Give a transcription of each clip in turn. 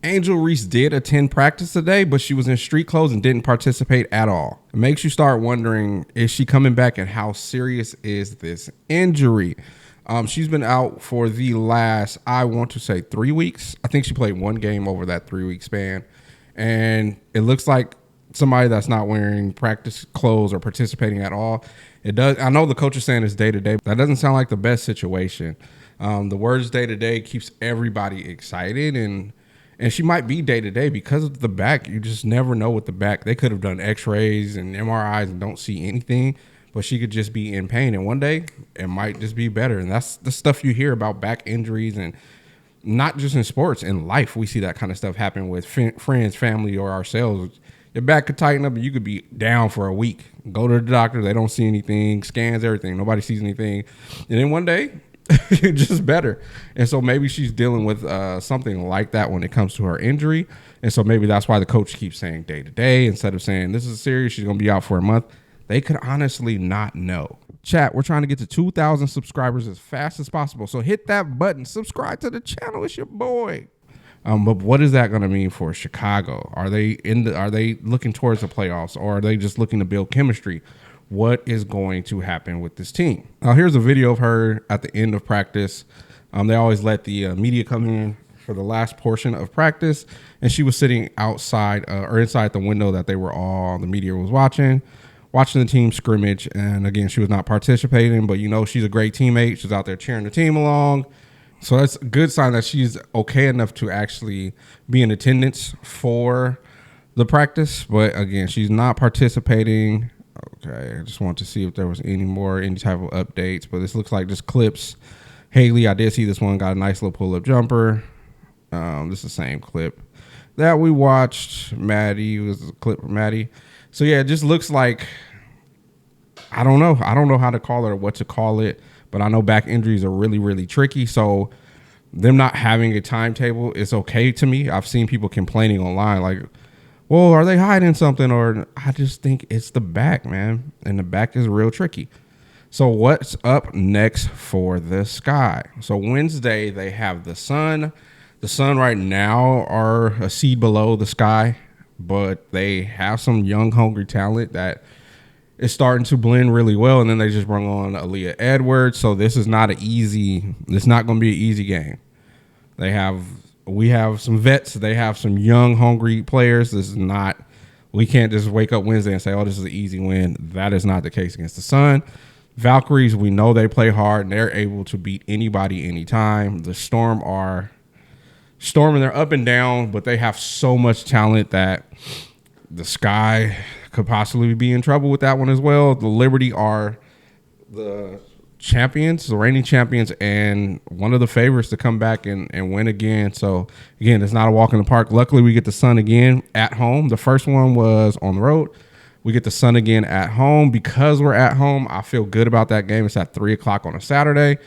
Angel Reese did attend practice today, but she was in street clothes and didn't participate at all. It makes you start wondering, is she coming back and how serious is this injury? She's been out for the last, I want to say 3 weeks. I think she played one game over that 3-week span. And it looks like somebody that's not wearing practice clothes or participating at all. It does. I know the coach is saying it's day to day. That doesn't sound like the best situation. The words day to day keeps everybody excited, and she might be day to day because of the back. You just never know with the back. They could have done X-rays and MRIs and don't see anything, but she could just be in pain. And one day it might just be better. And that's the stuff you hear about back injuries, and not just in sports, in life. We see that kind of stuff happen with friends, family, or ourselves. Your back could tighten up and you could be down for a week. Go to the doctor. They don't see anything, scans everything. Nobody sees anything. And then one day, you're just better. And so maybe she's dealing with something like that when it comes to her injury. And so maybe that's why the coach keeps saying day to day instead of saying this is serious, she's going to be out for a month. They could honestly not know. Chat, we're trying to get to 2,000 subscribers as fast as possible. So hit that button. Subscribe to the channel. It's your boy. But what is that going to mean for Chicago? Are they looking towards the playoffs, or are they just looking to build chemistry? What is going to happen with this team? Now, here's a video of her at the end of practice. They always let the media come in for the last portion of practice, and she was sitting outside or inside the window that the media was watching the team scrimmage. And again, she was not participating, but she's a great teammate. She's out there cheering the team along. So that's a good sign that she's okay enough to actually be in attendance for the practice. But again, she's not participating. Okay, I just want to see if there was any type of updates. But this looks like just clips. Haley, I did see this one, got a nice little pull-up jumper. This is the same clip that we watched. Maddie was a clip from Maddie. So yeah, it just looks like, I don't know how to call it or what to call it. But I know back injuries are really, really tricky. So them not having a timetable is okay to me. I've seen people complaining online like, well, are they hiding something? Or I just think it's the back, man. And the back is real tricky. So what's up next for the Sky? So Wednesday, they have the Sun. The Sun right now are a seed below the Sky, but they have some young, hungry talent that is starting to blend really well. And then they just brought on Aaliyah Edwards. So this is not it's not going to be an easy game. We have some vets. They have some young, hungry players. We can't just wake up Wednesday and say, oh, this is an easy win. That is not the case against the Sun. Valkyries, we know they play hard and they're able to beat anybody, anytime. The Storm are storming. They're up and down, but they have so much talent that the Sky could possibly be in trouble with that one as well. The Liberty are the champions, the reigning champions, and one of the favorites to come back and win again. So again, it's not a walk in the park. Luckily, we get the Sun again at home. The first one was on the road. We get the Sun again at home. Because we're at home, I feel good about that game. It's at 3:00 on a Saturday.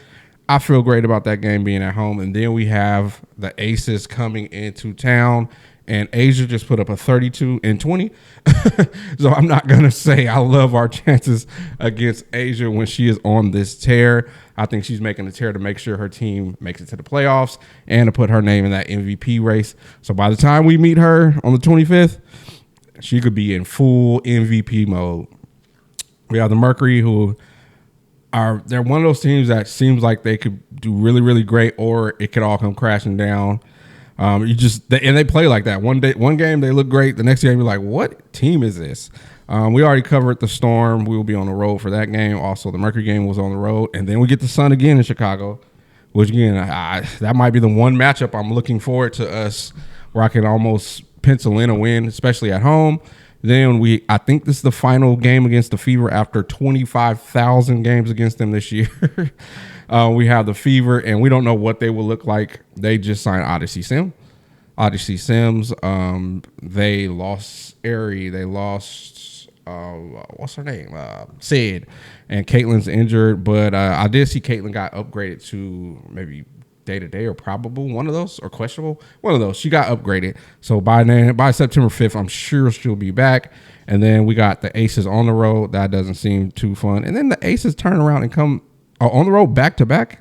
I feel great about that game being at home. And then we have the Aces coming into town. And Asia just put up a 32-20. So I'm not going to say I love our chances against Asia when she is on this tear. I think she's making a tear to make sure her team makes it to the playoffs and to put her name in that MVP race. So by the time we meet her on the 25th, she could be in full MVP mode. We have the Mercury, they're one of those teams that seems like they could do really, really great, or it could all come crashing down. And they play like that. One game they look great. The next game you're like, what team is this? We already covered the Storm. We will be on the road for that game. Also, the Mercury game was on the road, and then we get the Sun again in Chicago, which again that might be the one matchup I'm looking forward to us where I can almost pencil in a win, especially at home. Then I think this is the final game against the Fever after 25,000 games against them this year. We have the Fever, and we don't know what they will look like. They just signed Odyssey Sims. They lost Aerie. They lost, what's her name? Sid. And Caitlin's injured, but I did see Caitlin got upgraded to maybe day-to-day or probable, one of those, or questionable, one of those. She got upgraded. So by September 5th, I'm sure she'll be back. And then we got the Aces on the road. That doesn't seem too fun. And then the Aces turn around and come on the road back-to-back.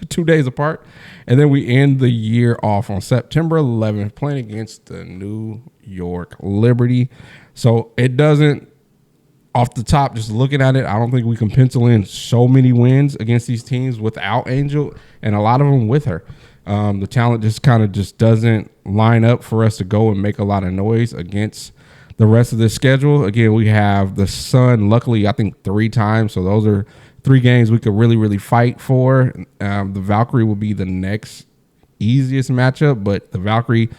2 days apart. And then we end the year off on September 11th playing against the New York Liberty. So it doesn't, off the top, just looking at it, I don't think we can pencil in so many wins against these teams without Angel, and a lot of them with her. The talent just kind of just doesn't line up for us to go and make a lot of noise against the rest of the schedule. Again, we have the Sun, luckily, I think 3 times. So those are 3 games we could really, really fight for. The Valkyrie will be the next easiest matchup, but the Valkyrie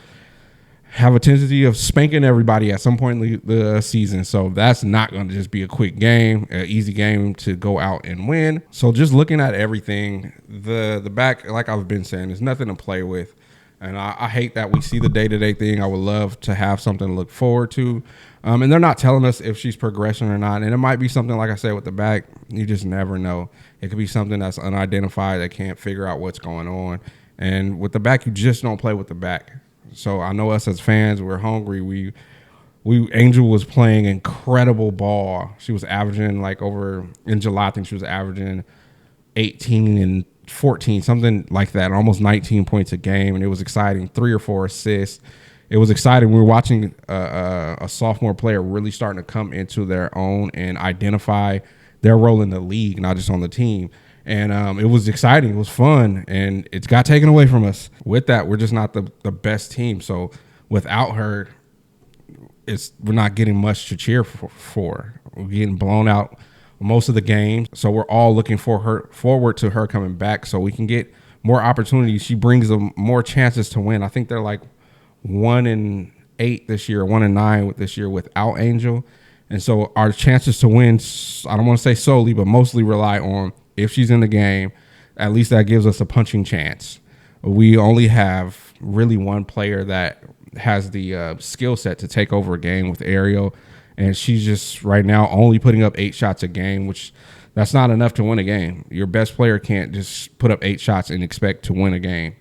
have a tendency of spanking everybody at some point in the season. So that's not going to just be a quick game, an easy game to go out and win. So just looking at everything, the back, like I've been saying, there's nothing to play with. And I hate that we see the day-to-day thing. I would love to have something to look forward to. And they're not telling us if she's progressing or not. And it might be something, like I said, with the back, you just never know. It could be something that's unidentified. They can't figure out what's going on. And with the back, you just don't play with the back. So I know us as fans, we're hungry. Angel was playing incredible ball. She was averaging in July, I think she was averaging 18 and 14, something like that, almost 19 points a game. And it was exciting, 3 or 4 assists. It was exciting. We were watching a sophomore player really starting to come into their own and identify their role in the league, not just on the team. And it was exciting. It was fun. And it got taken away from us. With that, we're just not the best team. So without her, we're not getting much to cheer for. We're getting blown out most of the games. So we're all looking forward to her coming back so we can get more opportunities. She brings them more chances to win. I think they're like 1-8 this year, 1-9 this year without Angel. And so our chances to win, I don't want to say solely, but mostly rely on if she's in the game, at least that gives us a punching chance. We only have really one player that has the skill set to take over a game with Ariel, and she's just right now only putting up 8 shots a game, which that's not enough to win a game. Your best player can't just put up 8 shots and expect to win a game.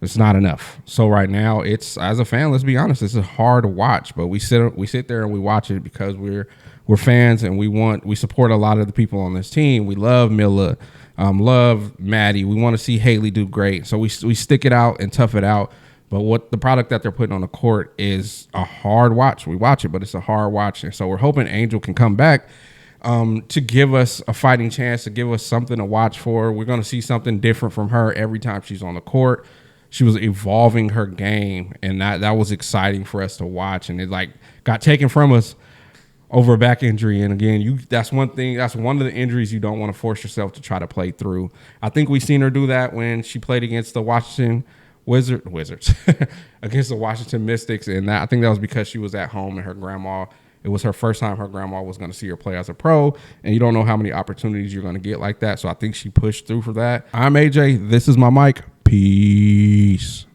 It's not enough. So right now, it's, as a fan, let's be honest, it's hard to watch, but we sit there and we watch it because we're fans and we support a lot of the people on this team. We love Milla, love Maddie. We want to see Haley do great. So we stick it out and tough it out. But what the product that they're putting on the court is a hard watch. We watch it, but it's a hard watch. And so we're hoping Angel can come back to give us a fighting chance, to give us something to watch for. We're going to see something different from her every time she's on the court. She was evolving her game, and that was exciting for us to watch. And it got taken from us over a back injury. And again, that's one thing. That's one of the injuries you don't want to force yourself to try to play through. I think we've seen her do that when she played against the Washington Wizards against the Washington Mystics. And I think that was because she was at home and it was her first time her grandma was going to see her play as a pro. And you don't know how many opportunities you're going to get like that. So I think she pushed through for that. I'm AJ. This is my mic. Peace.